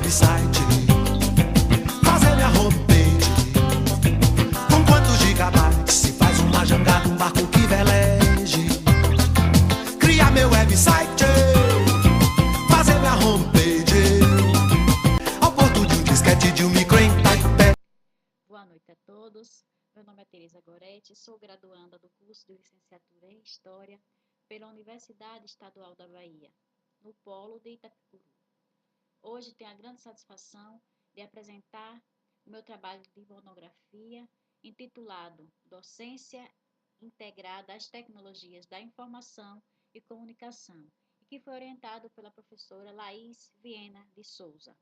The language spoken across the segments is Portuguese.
website, fazer minha homepage. Com quantos gigabytes se faz uma jangada, um barco que veleje. Criar meu website, fazer minha homepage. Ao porto de um disquete, de um micro em Taipei. Boa noite a todos. Meu nome é Tereza Goretti, sou graduanda do curso de licenciatura em História pela Universidade Estadual da Bahia, no Polo de Itapicuru. Hoje tenho a grande satisfação de apresentar o meu trabalho de monografia intitulado Docência Integrada às Tecnologias da Informação e Comunicação, que foi orientado pela professora Laís Viena de Souza.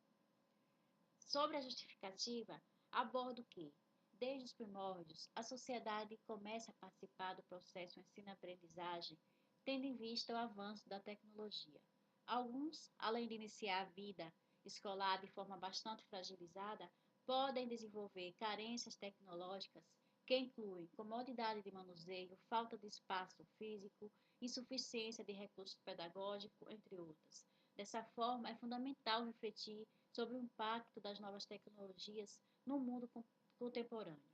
Sobre a justificativa, abordo que, desde os primórdios, a sociedade começa a participar do processo ensino-aprendizagem, tendo em vista o avanço da tecnologia. Alguns, além de iniciar a vida escolar de forma bastante fragilizada, podem desenvolver carências tecnológicas que incluem comodidade de manuseio, falta de espaço físico, insuficiência de recurso pedagógico, entre outras. Dessa forma, é fundamental refletir sobre o impacto das novas tecnologias no mundo contemporâneo.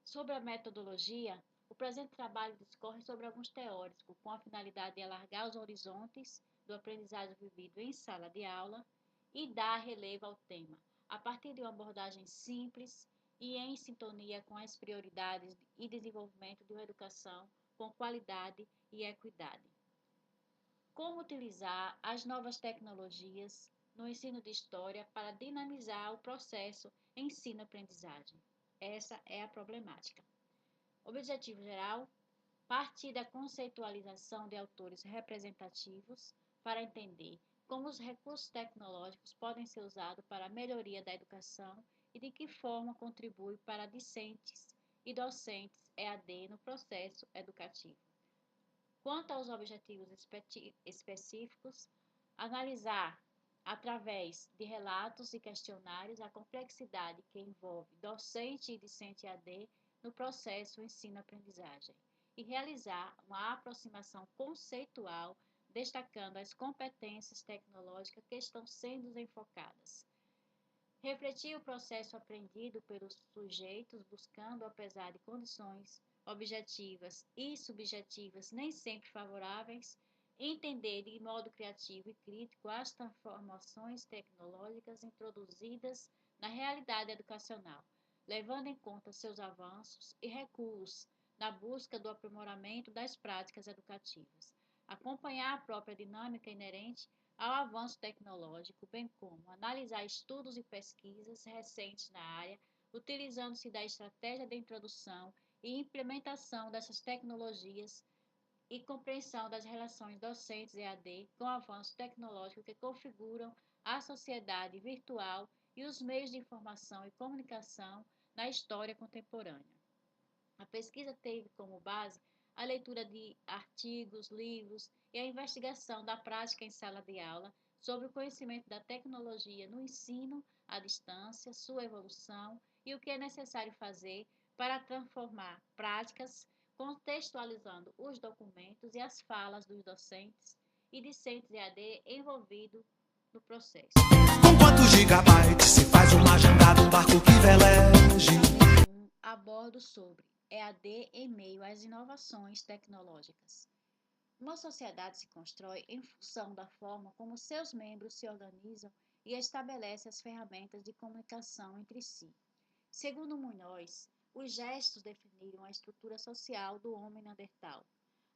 Sobre a metodologia, o presente trabalho discorre sobre alguns teóricos com a finalidade de alargar os horizontes do aprendizagem vivido em sala de aula e dar relevo ao tema, a partir de uma abordagem simples e em sintonia com as prioridades e desenvolvimento de uma educação com qualidade e equidade. Como utilizar as novas tecnologias no ensino de história para dinamizar o processo ensino-aprendizagem? Essa é a problemática. Objetivo geral: partir da conceitualização de autores representativos para entender como os recursos tecnológicos podem ser usados para a melhoria da educação e de que forma contribui para discentes e docentes EAD no processo educativo. Quanto aos objetivos específicos, analisar, através de relatos e questionários, a complexidade que envolve docente e discente EAD no processo ensino-aprendizagem e realizar uma aproximação conceitual, destacando as competências tecnológicas que estão sendo enfocadas. Refletir o processo aprendido pelos sujeitos, buscando, apesar de condições objetivas e subjetivas nem sempre favoráveis, entender de modo criativo e crítico as transformações tecnológicas introduzidas na realidade educacional, levando em conta seus avanços e recuos na busca do aprimoramento das práticas educativas. Acompanhar a própria dinâmica inerente ao avanço tecnológico, bem como analisar estudos e pesquisas recentes na área, utilizando-se da estratégia de introdução e implementação dessas tecnologias e compreensão das relações docentes EAD com o avanço tecnológico que configuram a sociedade virtual e os meios de informação e comunicação na história contemporânea. A pesquisa teve como base a leitura de artigos, livros e a investigação da prática em sala de aula sobre o conhecimento da tecnologia no ensino à distância, sua evolução e o que é necessário fazer para transformar práticas, contextualizando os documentos e as falas dos docentes e discentes EAD envolvidos no processo. Com quantos gigabytes se faz uma jangada, um barco que veleje. Abordo sobre EAD em meio às inovações tecnológicas. Uma sociedade se constrói em função da forma como seus membros se organizam e estabelece as ferramentas de comunicação entre si. Segundo Munhoz, os gestos definiram a estrutura social do homem neandertal.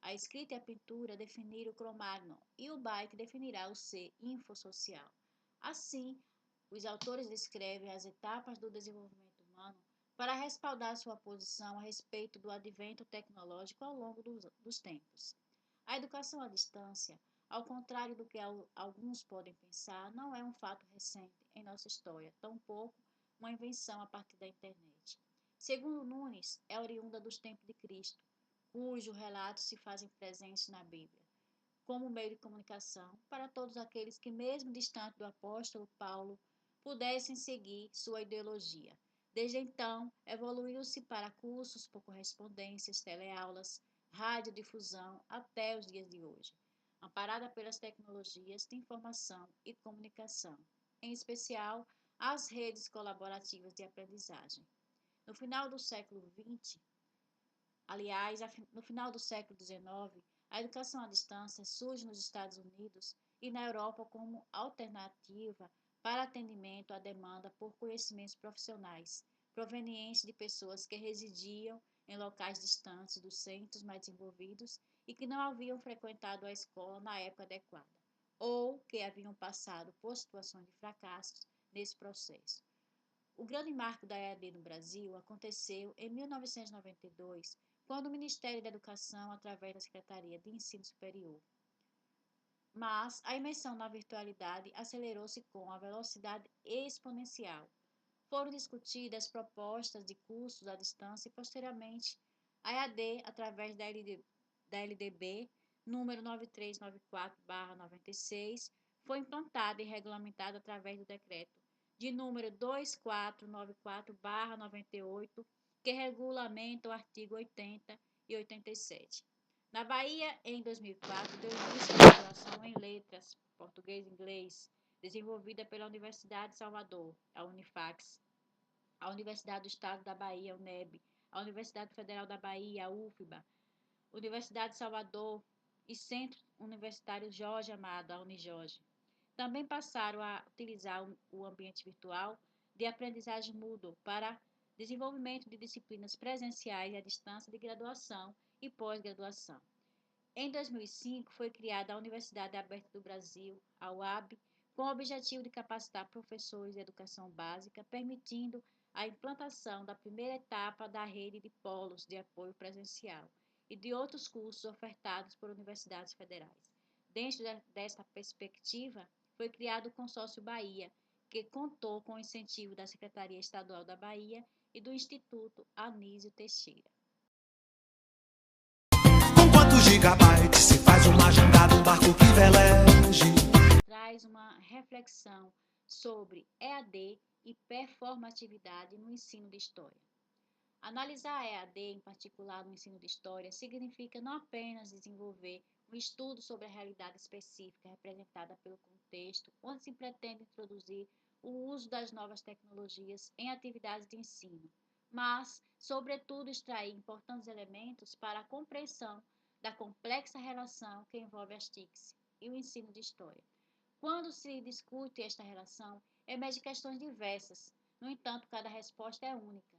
A escrita e a pintura definiram o Cro-Magnon e o byte definirá o ser infossocial. Assim, os autores descrevem as etapas do desenvolvimento humano para respaldar sua posição a respeito do advento tecnológico ao longo dos tempos. A educação à distância, ao contrário do que alguns podem pensar, não é um fato recente em nossa história, tampouco uma invenção a partir da internet. Segundo Nunes, é oriunda dos tempos de Cristo, cujos relatos se fazem presentes na Bíblia, como meio de comunicação para todos aqueles que, mesmo distante do apóstolo Paulo, pudessem seguir sua ideologia. Desde então, evoluiu-se para cursos por correspondências, teleaulas, radiodifusão até os dias de hoje, amparada pelas tecnologias de informação e comunicação. em especial as redes colaborativas de aprendizagem. No final do século XX, aliás, no final do século XIX, a educação à distância surge nos Estados Unidos e na Europa como alternativa para atendimento à demanda por conhecimentos profissionais, provenientes de pessoas que residiam em locais distantes dos centros mais desenvolvidos e que não haviam frequentado a escola na época adequada, ou que haviam passado por situações de fracassos nesse processo. O grande marco da EAD no Brasil aconteceu em 1992, quando o Ministério da Educação, através da Secretaria de Ensino Superior. Mas a imersão na virtualidade acelerou-se com a velocidade exponencial. Foram discutidas propostas de cursos à distância e, posteriormente, a EAD, através da LDB número 9394/96, foi implantada e regulamentada através do decreto de número 2494/98, que regulamenta o artigo 80 e 87. Na Bahia, em 2004, deu início à graduação em Letras, Português e Inglês, desenvolvida pela Universidade de Salvador, a Unifax, a Universidade do Estado da Bahia, a UNEB, a Universidade Federal da Bahia, a UFBA, Universidade de Salvador e Centro Universitário Jorge Amado, a Unijorge. Também passaram a utilizar o ambiente virtual de aprendizagem Moodle para desenvolvimento de disciplinas presenciais à distância de graduação e pós-graduação. Em 2005, foi criada a Universidade Aberta do Brasil, a UAB, com o objetivo de capacitar professores de educação básica, permitindo a implantação da primeira etapa da rede de polos de apoio presencial e de outros cursos ofertados por universidades federais. Dentro desta perspectiva, foi criado o Consórcio Bahia, que contou com o incentivo da Secretaria Estadual da Bahia e do Instituto Anísio Teixeira. Com quantos gigabytes se faz uma jangada, um barco que veleje? Traz uma reflexão sobre EAD e performatividade no ensino de história. Analisar a EAD, em particular no ensino de história, significa não apenas desenvolver um estudo sobre a realidade específica representada pelo contexto, onde se pretende introduzir o uso das novas tecnologias em atividades de ensino, mas, sobretudo, extrair importantes elementos para a compreensão da complexa relação que envolve as TICs e o ensino de história. Quando se discute esta relação, emergem questões diversas, no entanto, cada resposta é única.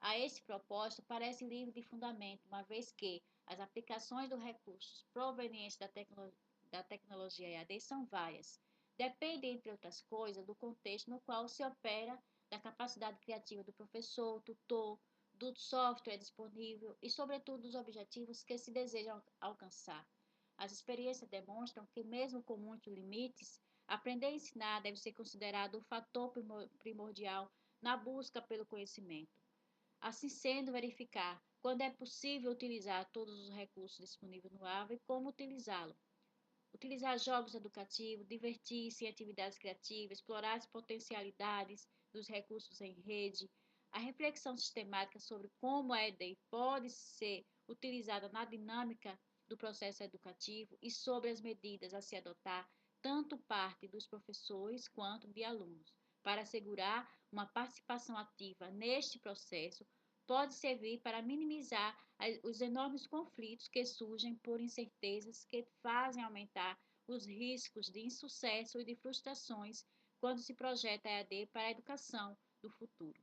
A esse propósito, parece livre de fundamento, uma vez que as aplicações dos recursos provenientes da tecnologia EAD são várias. Depende, entre outras coisas, do contexto no qual se opera, da capacidade criativa do professor, tutor, do software disponível e, sobretudo, dos objetivos que se desejam alcançar. As experiências demonstram que, mesmo com muitos limites, aprender a ensinar deve ser considerado um fator primordial na busca pelo conhecimento. Assim sendo, verificar quando é possível utilizar todos os recursos disponíveis no AVA e como utilizá-lo. Utilizar jogos educativos, divertir-se em atividades criativas, explorar as potencialidades dos recursos em rede, a reflexão sistemática sobre como a EAD pode ser utilizada na dinâmica do processo educativo e sobre as medidas a se adotar, tanto parte dos professores quanto de alunos, para assegurar uma participação ativa neste processo, pode servir para minimizar os enormes conflitos que surgem por incertezas que fazem aumentar os riscos de insucesso e de frustrações quando se projeta a EAD para a educação do futuro.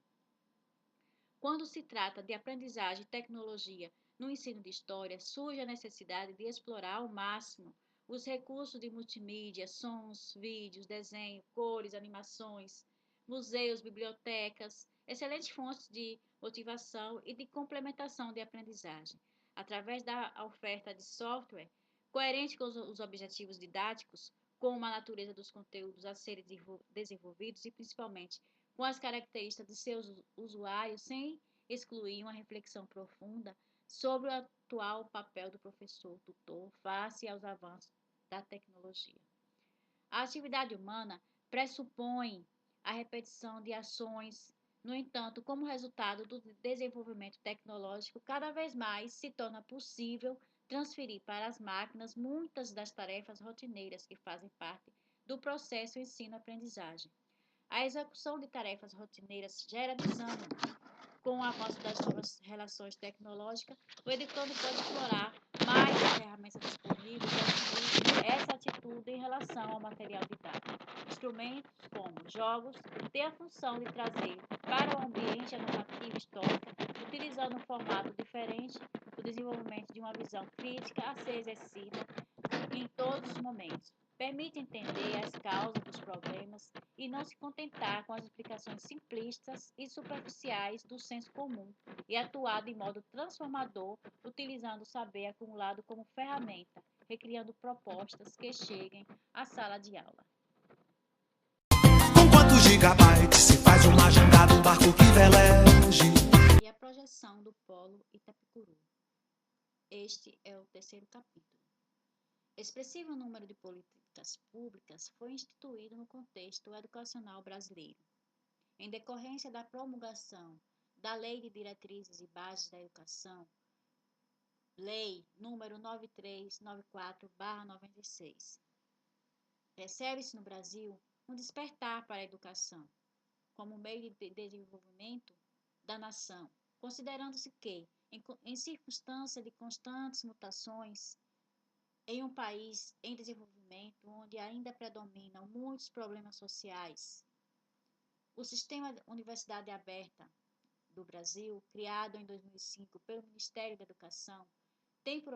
Quando se trata de aprendizagem e tecnologia no ensino de história, surge a necessidade de explorar ao máximo os recursos de multimídia, sons, vídeos, desenho, cores, animações, museus, bibliotecas, excelentes fontes de motivação e de complementação de aprendizagem, através da oferta de software coerente com os objetivos didáticos, como a natureza dos conteúdos a serem desenvolvidos e, principalmente, com as características de seus usuários, sem excluir uma reflexão profunda sobre o atual papel do professor-tutor face aos avanços da tecnologia. A atividade humana pressupõe a repetição de ações, no entanto, como resultado do desenvolvimento tecnológico, cada vez mais se torna possível transferir para as máquinas muitas das tarefas rotineiras que fazem parte do processo ensino-aprendizagem. A execução de tarefas rotineiras gera desânimo. Com o avanço das novas relações tecnológicas, o educando pode explorar mais as ferramentas disponíveis e assumir essa atitude em relação ao material didático. Instrumentos como jogos têm a função de trazer para o ambiente a narrativa histórica, utilizando um formato diferente, o desenvolvimento de uma visão crítica a ser exercida em todos os momentos. Permite entender as causas dos problemas e não se contentar com as explicações simplistas e superficiais do senso comum e atuar de modo transformador, utilizando o saber acumulado como ferramenta, recriando propostas que cheguem à sala de aula. Com quantos gigabytes se faz uma jangada, um barco que veleje? E a projeção do Polo Itapicuru. Este é o terceiro capítulo. Expressivo número de políticas públicas foi instituído no contexto educacional brasileiro, em decorrência da promulgação da Lei de Diretrizes e Bases da Educação, Lei número 9394/96. Percebe-se no Brasil um despertar para a educação, como meio de desenvolvimento da nação, considerando-se que, em circunstância de constantes mutações, em um país em desenvolvimento, onde ainda predominam muitos problemas sociais, o sistema de Universidade Aberta do Brasil, criado em 2005 pelo Ministério da Educação, tem por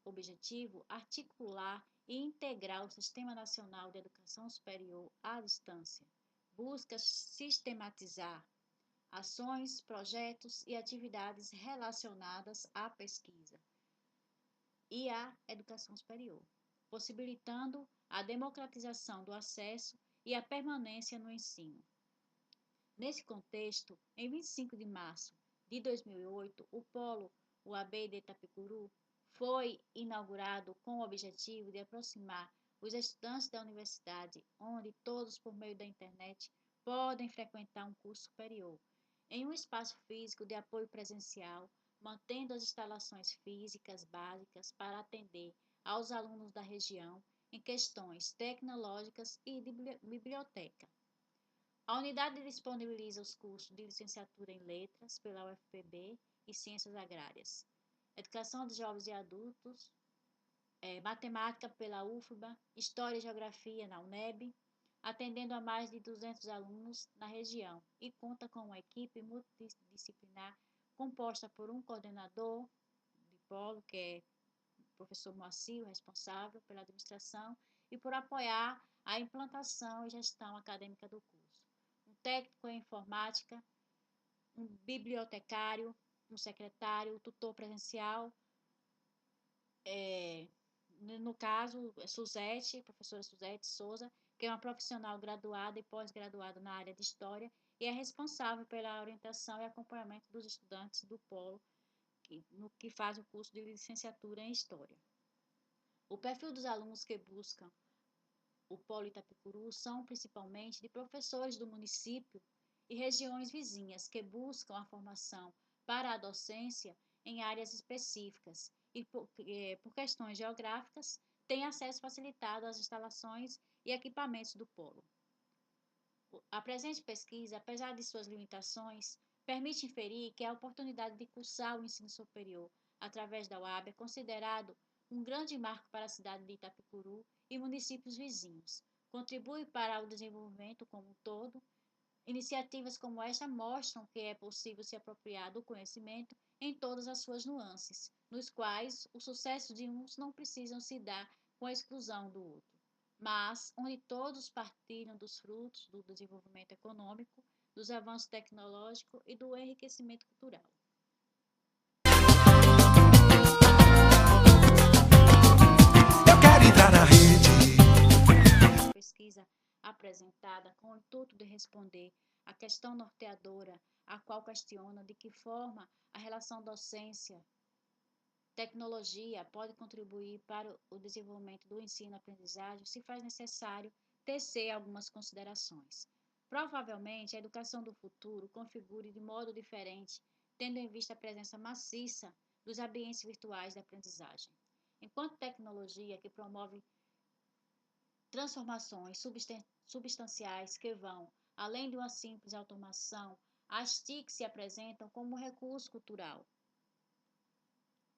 objetivo articular e integrar o Sistema Nacional de Educação Superior à distância. Busca sistematizar ações, projetos e atividades relacionadas à pesquisa e à educação superior, possibilitando a democratização do acesso e a permanência no ensino. Nesse contexto, em 25 de março de 2008, o Polo UAB de Itapicuru foi inaugurado com o objetivo de aproximar os estudantes da universidade, onde todos, por meio da internet, podem frequentar um curso superior, em um espaço físico de apoio presencial, mantendo as instalações físicas básicas para atender aos alunos da região em questões tecnológicas e de biblioteca. A unidade disponibiliza os cursos de licenciatura em Letras pela UFPB e Ciências Agrárias, Educação de Jovens e Adultos, Matemática pela UFBA, História e Geografia na UNEB, atendendo a mais de 200 alunos na região e conta com uma equipe multidisciplinar composta por um coordenador de polo, que é o professor Moacir, o responsável pela administração, e por apoiar a implantação e gestão acadêmica do curso. Um técnico em informática, um bibliotecário, um secretário, tutor presencial, no caso, professora Suzete Souza, que é uma profissional graduada e pós-graduada na área de História e é responsável pela orientação e acompanhamento dos estudantes do Polo, que faz o curso de licenciatura em História. O perfil dos alunos que buscam o Polo Itapicuru são principalmente de professores do município e regiões vizinhas que buscam a formação para a docência em áreas específicas e, por questões geográficas, têm acesso facilitado às instalações e equipamentos do Polo. A presente pesquisa, apesar de suas limitações, permite inferir que a oportunidade de cursar o ensino superior através da UAB é considerado um grande marco para a cidade de Itapicuru e municípios vizinhos. Contribui para o desenvolvimento como um todo. Iniciativas como esta mostram que é possível se apropriar do conhecimento em todas as suas nuances, nos quais o sucesso de uns não precisam se dar com a exclusão do outro, mas onde todos partilham dos frutos do desenvolvimento econômico, dos avanços tecnológicos e do enriquecimento cultural. Eu quero entrar na rede. Pesquisa apresentada com o intuito de responder à questão norteadora, a qual questiona de que forma a relação docência-tecnologia pode contribuir para o desenvolvimento do ensino-aprendizagem, se faz necessário tecer algumas considerações. Provavelmente, a educação do futuro configure de modo diferente, tendo em vista a presença maciça dos ambientes virtuais da aprendizagem. Enquanto tecnologia que promove transformações substanciais que vão, além de uma simples automação, as TIC se apresentam como um recurso cultural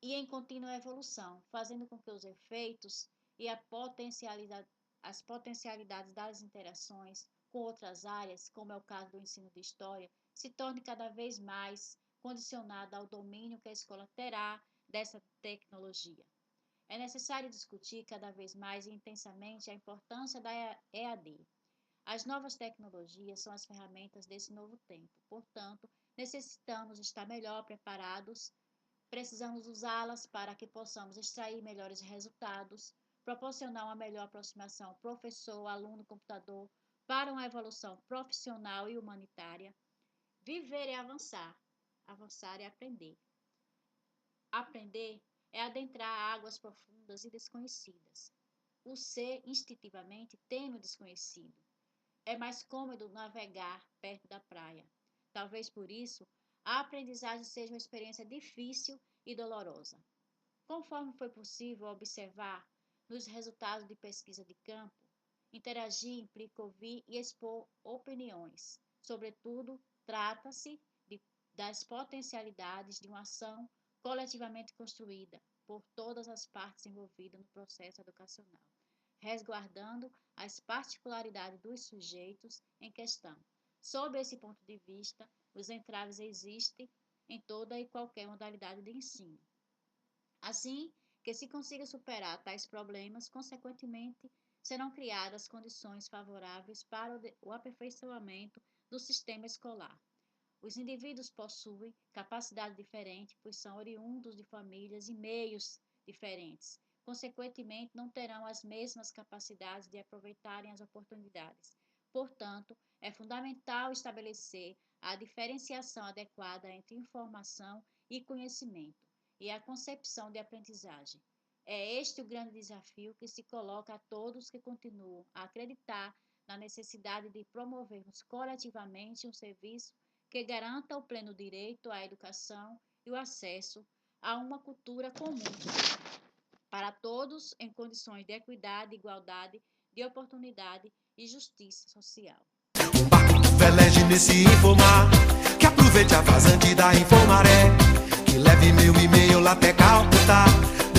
e em contínua evolução, fazendo com que os efeitos e as potencialidades das interações com outras áreas, como é o caso do ensino de história, se torne cada vez mais condicionada ao domínio que a escola terá dessa tecnologia. É necessário discutir cada vez mais e intensamente a importância da EAD. As novas tecnologias são as ferramentas desse novo tempo, portanto, necessitamos estar melhor preparados. Precisamos usá-las para que possamos extrair melhores resultados, proporcionar uma melhor aproximação professor-aluno-computador para uma evolução profissional e humanitária. Viver é avançar, avançar é aprender. Aprender é adentrar águas profundas e desconhecidas. O ser instintivamente teme o desconhecido. É mais cômodo navegar perto da praia. Talvez por isso, a aprendizagem seja uma experiência difícil e dolorosa. Conforme foi possível observar nos resultados de pesquisa de campo, interagir implica ouvir e expor opiniões. Sobretudo, trata-se das potencialidades de uma ação coletivamente construída por todas as partes envolvidas no processo educacional, resguardando as particularidades dos sujeitos em questão. Sob esse ponto de vista, os entraves existem em toda e qualquer modalidade de ensino. Assim que se consiga superar tais problemas, consequentemente, serão criadas condições favoráveis para o aperfeiçoamento do sistema escolar. Os indivíduos possuem capacidade diferente, pois são oriundos de famílias e meios diferentes. Consequentemente, não terão as mesmas capacidades de aproveitarem as oportunidades. Portanto, é fundamental estabelecer a diferenciação adequada entre informação e conhecimento e a concepção de aprendizagem. É este o grande desafio que se coloca a todos que continuam a acreditar na necessidade de promovermos coletivamente um serviço que garanta o pleno direito à educação e o acesso a uma cultura comum para todos em condições de equidade, igualdade, de oportunidade e justiça social. Um barco que veleje nesse informar, que aproveite a vazante da Infomaré, que leve meu e-mail lá até Calcutá.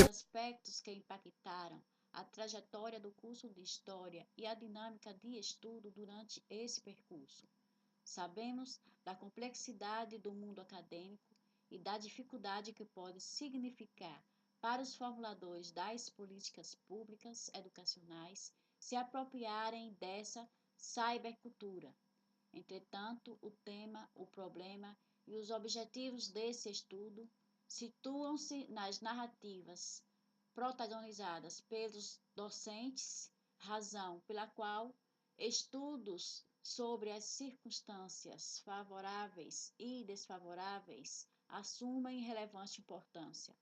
Aspectos que impactaram a trajetória do curso de História e a dinâmica de estudo durante esse percurso. Sabemos da complexidade do mundo acadêmico e da dificuldade que pode significar para os formuladores das políticas públicas educacionais se apropriarem dessa cybercultura. Entretanto, o tema, o problema e os objetivos desse estudo situam-se nas narrativas protagonizadas pelos docentes, razão pela qual estudos sobre as circunstâncias favoráveis e desfavoráveis assumem relevante importância.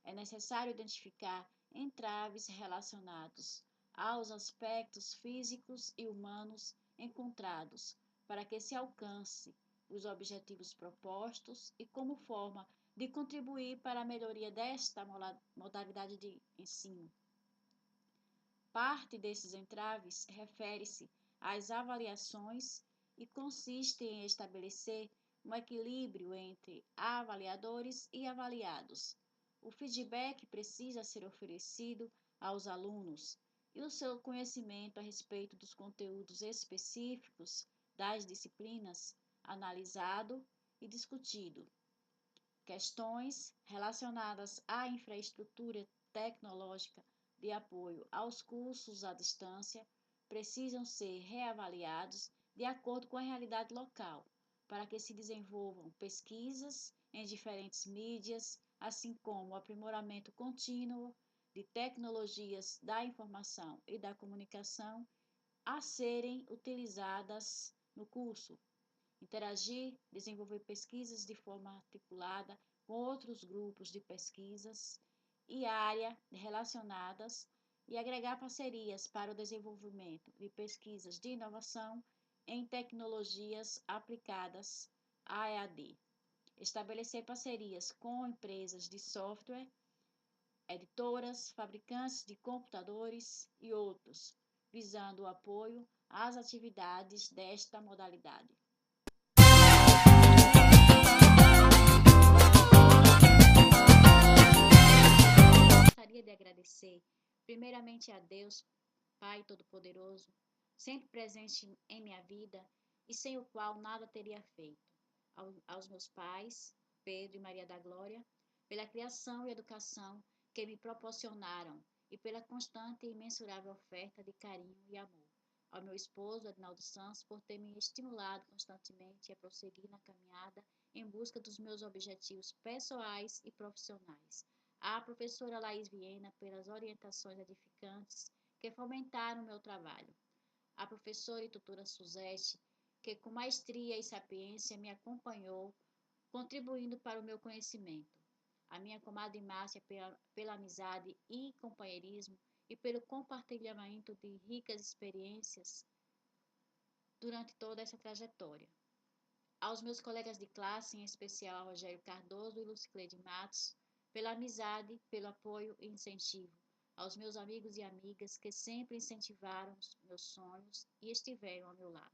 É necessário identificar entraves relacionados aos aspectos físicos e humanos encontrados para que se alcance os objetivos propostos e como forma de contribuir para a melhoria desta modalidade de ensino. Parte desses entraves refere-se às avaliações e consiste em estabelecer um equilíbrio entre avaliadores e avaliados. O feedback precisa ser oferecido aos alunos e o seu conhecimento a respeito dos conteúdos específicos das disciplinas analisado e discutido. Questões relacionadas à infraestrutura tecnológica de apoio aos cursos à distância precisam ser reavaliados de acordo com a realidade local, para que se desenvolvam pesquisas em diferentes mídias, assim como o aprimoramento contínuo de tecnologias da informação e da comunicação a serem utilizadas no curso. Interagir, desenvolver pesquisas de forma articulada com outros grupos de pesquisas e área relacionadas e agregar parcerias para o desenvolvimento de pesquisas de inovação em tecnologias aplicadas à EAD. Estabelecer parcerias com empresas de software, editoras, fabricantes de computadores e outros, visando o apoio às atividades desta modalidade. Gostaria de agradecer primeiramente a Deus, Pai Todo-Poderoso, sempre presente em minha vida e sem o qual nada teria feito. Aos meus pais, Pedro e Maria da Glória, pela criação e educação que me proporcionaram e pela constante e imensurável oferta de carinho e amor. Ao meu esposo, Adinaldo Santos, por ter me estimulado constantemente a prosseguir na caminhada em busca dos meus objetivos pessoais e profissionais. À professora Laís Viena, pelas orientações edificantes que fomentaram o meu trabalho. À professora e tutora Suzete, que com maestria e sapiência me acompanhou, contribuindo para o meu conhecimento. A minha comadre Márcia pela amizade e companheirismo e pelo compartilhamento de ricas experiências durante toda essa trajetória. Aos meus colegas de classe, em especial a Rogério Cardoso e Lucicleide Matos, pela amizade, pelo apoio e incentivo. Aos meus amigos e amigas que sempre incentivaram os meus sonhos e estiveram ao meu lado.